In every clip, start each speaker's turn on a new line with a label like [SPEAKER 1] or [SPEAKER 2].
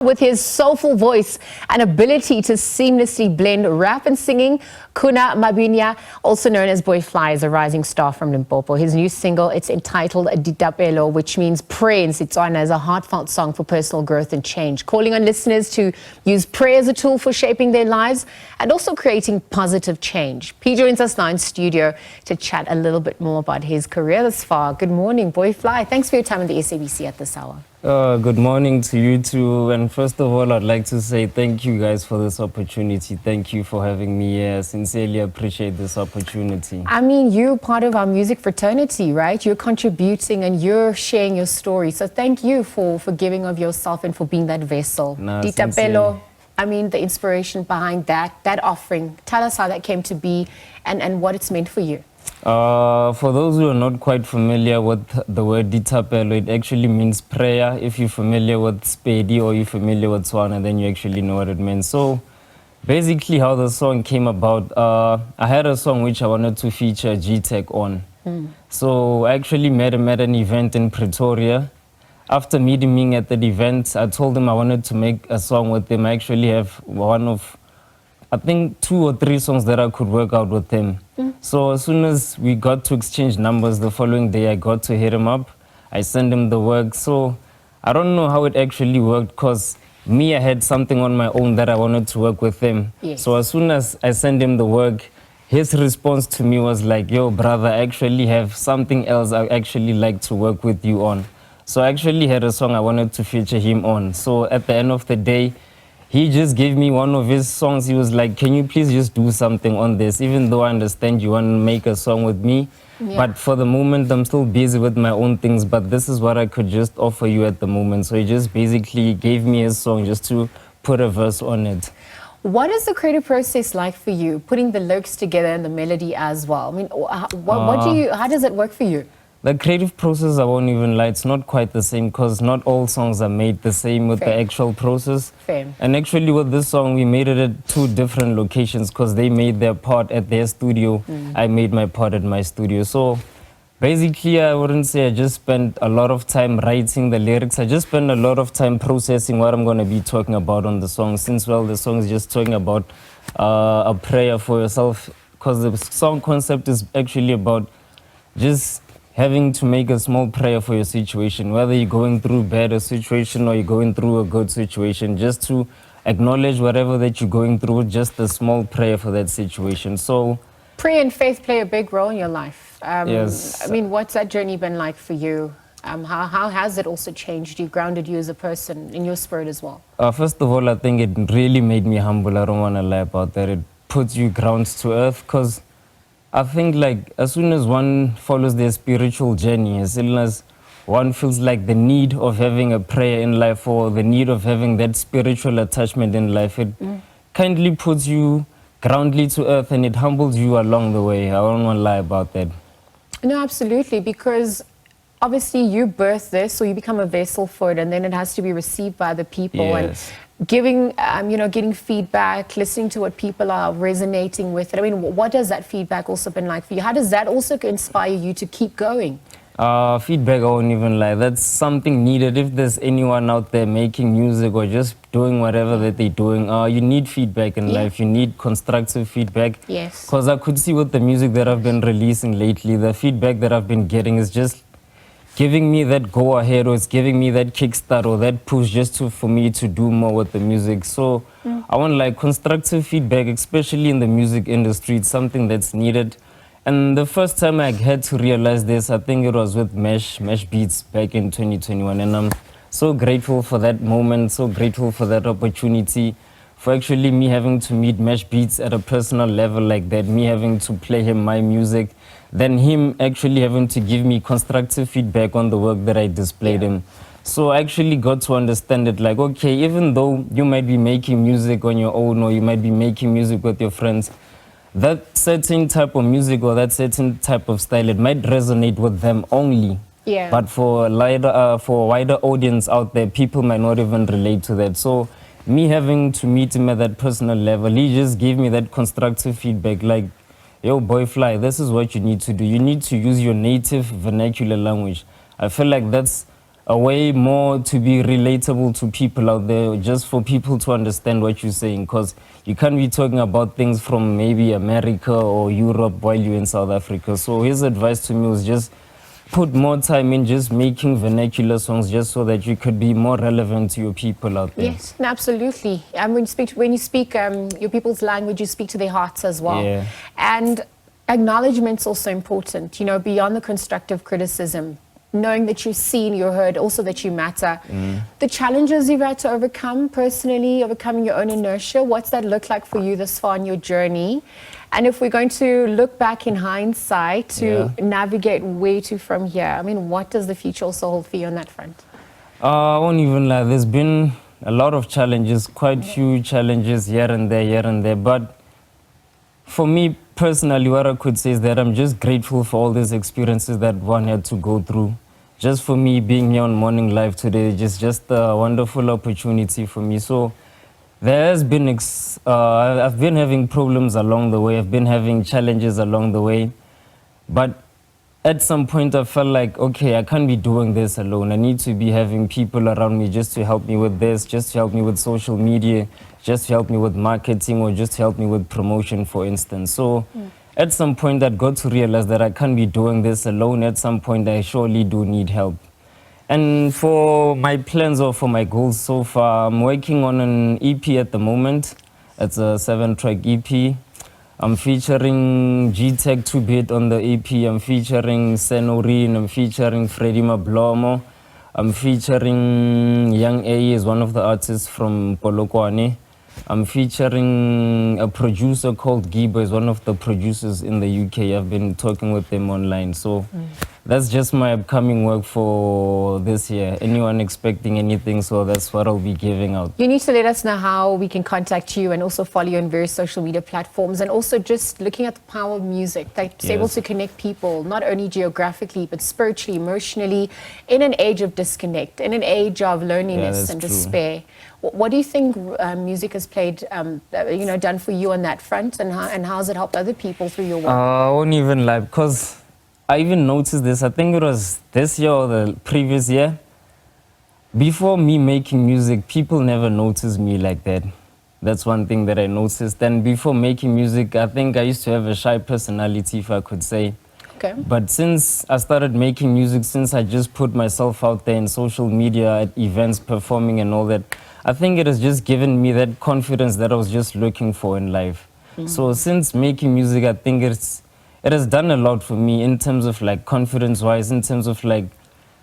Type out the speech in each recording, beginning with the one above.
[SPEAKER 1] With his soulful voice and ability to seamlessly blend rap and singing, Koena Mabyana, also known as Buoy Fly, is a rising star from Limpopo. His new single, it's entitled Dithapelo, which means pray in Setswana, is a heartfelt song for personal growth and change, calling on listeners to use prayer as a tool for shaping their lives and also creating positive change. P joins us now in studio to chat a little bit more about his career thus far. Good morning, Buoy Fly. Thanks for your time on the SABC at this hour.
[SPEAKER 2] Good morning to you too, and first of all I'd like to say thank you guys for this opportunity. Thank you for having me here. I sincerely appreciate this opportunity.
[SPEAKER 1] I mean, you're part of our music fraternity, right? You're contributing and you're sharing your story, so thank you for giving of yourself and for being that vessel. Dithapelo, I mean, the inspiration behind that offering, tell us how that came to be and what it's meant for you.
[SPEAKER 2] For those who are not quite familiar with the word Dithapelo, it actually means prayer. If you're familiar with Spedi or you're familiar with Setswana, then you actually know what it means. So basically how the song came about, I had a song which I wanted to feature G-Tech on. So I actually met him at an event in Pretoria. After meeting me at that event, I told him I wanted to make a song with him. I actually have one of, I think 2 or 3 songs that I could work out with him. So as soon as we got to exchange numbers the following day, I got to hit him up. I sent him the work. So I don't know how it actually worked because me, I had something on my own that I wanted to work with him.
[SPEAKER 1] Yes.
[SPEAKER 2] So as soon as I sent him the work, his response to me was like, yo, brother, I actually have something else I actually like to work with you on. So I actually had a song I wanted to feature him on. So at the end of the day, he just gave me one of his songs. He was like, can you please just do something on this? Even though I understand you want to make a song with me, but for the moment, I'm still busy with my own things, but this is what I could just offer you at the moment. So he just basically gave me his song just to put a verse on it.
[SPEAKER 1] What is the creative process like for you, putting the lyrics together and the melody as well? I mean, how does it work for you?
[SPEAKER 2] The creative process, I won't even lie, it's not quite the same because not all songs are made the same with the actual process.
[SPEAKER 1] Fair.
[SPEAKER 2] And actually with this song, we made it at 2 different locations because they made their part at their studio. I made my part at my studio. So basically, I wouldn't say I just spent a lot of time writing the lyrics. I just spent a lot of time processing what I'm going to be talking about on the song. Since, well, the song is just talking about a prayer for yourself because the song concept is actually about just having to make a small prayer for your situation, whether you're going through a bad situation or you're going through a good situation, just to acknowledge whatever that you're going through, just a small prayer for that situation. So
[SPEAKER 1] prayer and faith play a big role in your life.
[SPEAKER 2] Yes.
[SPEAKER 1] I mean, what's that journey been like for you? How has it also changed you, grounded you as a person, in your spirit as well?
[SPEAKER 2] First of all, I think it really made me humble. I don't want to lie about that. It puts you grounds to earth because I think like as soon as one follows their spiritual journey, as soon as one feels like the need of having a prayer in life or the need of having that spiritual attachment in life, it kindly puts you groundly to earth and it humbles you along the way. I don't want to lie about that.
[SPEAKER 1] No, absolutely, because obviously you birth this, or you become a vessel for it, and then it has to be received by the people.
[SPEAKER 2] Yes.
[SPEAKER 1] And giving, getting feedback, listening to what people are resonating with. I mean, what does that feedback also been like for you? How does that also inspire you to keep going?
[SPEAKER 2] Feedback, I won't even lie. That's something needed. If there's anyone out there making music or just doing whatever that they're doing, you need feedback in life. You need constructive feedback.
[SPEAKER 1] Yes.
[SPEAKER 2] Because I could see with the music that I've been releasing lately, the feedback that I've been getting is just giving me that go ahead, or it's giving me that kickstart or that push just for me to do more with the music. So I want like constructive feedback, especially in the music industry. It's something that's needed. And the first time I had to realize this, I think it was with Mesh Beats back in 2021. And I'm so grateful for that moment, so grateful for that opportunity, for actually me having to meet Mesh Beats at a personal level like that, me having to play him my music, then him actually having to give me constructive feedback on the work that I displayed him. So I actually got to understand it like, okay, even though you might be making music on your own or you might be making music with your friends, that certain type of music or that certain type of style, it might resonate with them only.
[SPEAKER 1] Yeah.
[SPEAKER 2] But for a wider audience out there, people might not even relate to that. So me having to meet him at that personal level, he just gave me that constructive feedback like, yo, Buoy Fly, this is what you need to do. You need to use your native vernacular language. I feel like that's a way more to be relatable to people out there, just for people to understand what you're saying, because you can't be talking about things from maybe America or Europe while you're in South Africa. So his advice to me was just put more time in just making vernacular songs, just so that you could be more relevant to your people out there.
[SPEAKER 1] Yes, absolutely. And when you speak your people's language, you speak to their hearts as well.
[SPEAKER 2] Yeah.
[SPEAKER 1] And acknowledgement's also important, you know, beyond the constructive criticism. Knowing that you're seen, you're heard, also that you matter. The challenges you've had to overcome personally, overcoming your own inertia, what's that look like for you this far in your journey? And if we're going to look back in hindsight to navigate where to from here, I mean, what does the future also hold for you on that front?
[SPEAKER 2] I won't even lie, there's been a lot of challenges, quite few challenges here and there, but for me personally, what I could say is that I'm just grateful for all these experiences that one had to go through. Just for me being here on Morning Live today, just a wonderful opportunity for me. So there has been, I've been having problems along the way, I've been having challenges along the way, but at some point I felt like, okay, I can't be doing this alone. I need to be having people around me just to help me with this, just to help me with social media, just to help me with marketing, or just to help me with promotion, for instance. So at some point I got to realize that I can't be doing this alone. At some point I surely do need help. And for my plans or for my goals so far, I'm working on an EP at the moment. It's a 7-track EP. I'm featuring G-Tech 2-Bit on the EP. I'm featuring Senorine. I'm featuring Freddie Mablomo. I'm featuring Young A, is one of the artists from Polokwane. I'm featuring a producer called Giba, is one of the producers in the UK. I've been talking with them online. So that's just my upcoming work for this year. Anyone expecting anything, so that's what I'll be giving out.
[SPEAKER 1] You need to let us know how we can contact you and also follow you on various social media platforms, and also just looking at the power of music that's able to connect people, not only geographically, but spiritually, emotionally, in an age of disconnect, in an age of loneliness and despair. What do you think music has played, done for you on that front, and how has it helped other people through your work?
[SPEAKER 2] I won't even lie, because I even noticed this, I think it was this year or the previous year. Before me making music, people never noticed me like that. That's one thing that I noticed. And before making music, I think I used to have a shy personality, if I could say.
[SPEAKER 1] Okay.
[SPEAKER 2] But since I started making music, since I just put myself out there in social media, at events, performing and all that, I think it has just given me that confidence that I was just looking for in life. So since making music, I think it has done a lot for me in terms of like confidence-wise, in terms of like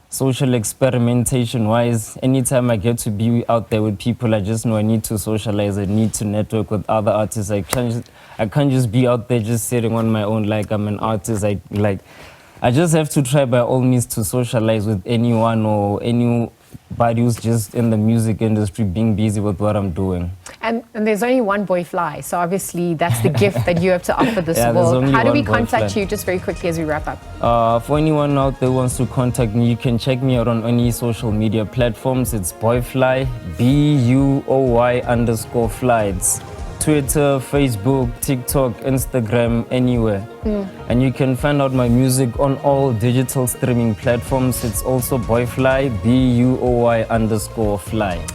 [SPEAKER 2] social experimentation-wise. Anytime I get to be out there with people, I just know I need to socialize, I need to network with other artists. I can't just be out there just sitting on my own like I'm an artist. I just have to try by all means to socialize with anyone or anybody who's just in the music industry, being busy with what I'm doing.
[SPEAKER 1] And there's only one Buoy Fly, so obviously that's the gift that you have to offer this
[SPEAKER 2] there's
[SPEAKER 1] world.
[SPEAKER 2] only
[SPEAKER 1] How do we
[SPEAKER 2] one Buoy
[SPEAKER 1] contact
[SPEAKER 2] Fly.
[SPEAKER 1] you, just very quickly as we wrap up?
[SPEAKER 2] For anyone out there who wants to contact me, you can check me out on any social media platforms. It's Buoy Fly, BUOY_fly. It's Twitter, Facebook, TikTok, Instagram, anywhere. And you can find out my music on all digital streaming platforms. It's also Buoy Fly, BUOY_fly.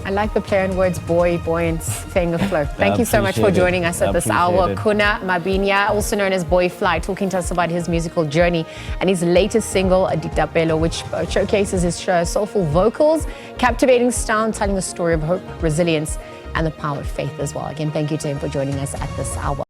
[SPEAKER 1] I like the play on words, buoyant, staying afloat. Thank you so much for joining us at this hour. Koena Mabyana, also known as Buoy Fly, talking to us about his musical journey and his latest single, Dithapelo, which showcases his soulful vocals, captivating style, and telling the story of hope, resilience, and the power of faith as well. Again, thank you to him for joining us at this hour.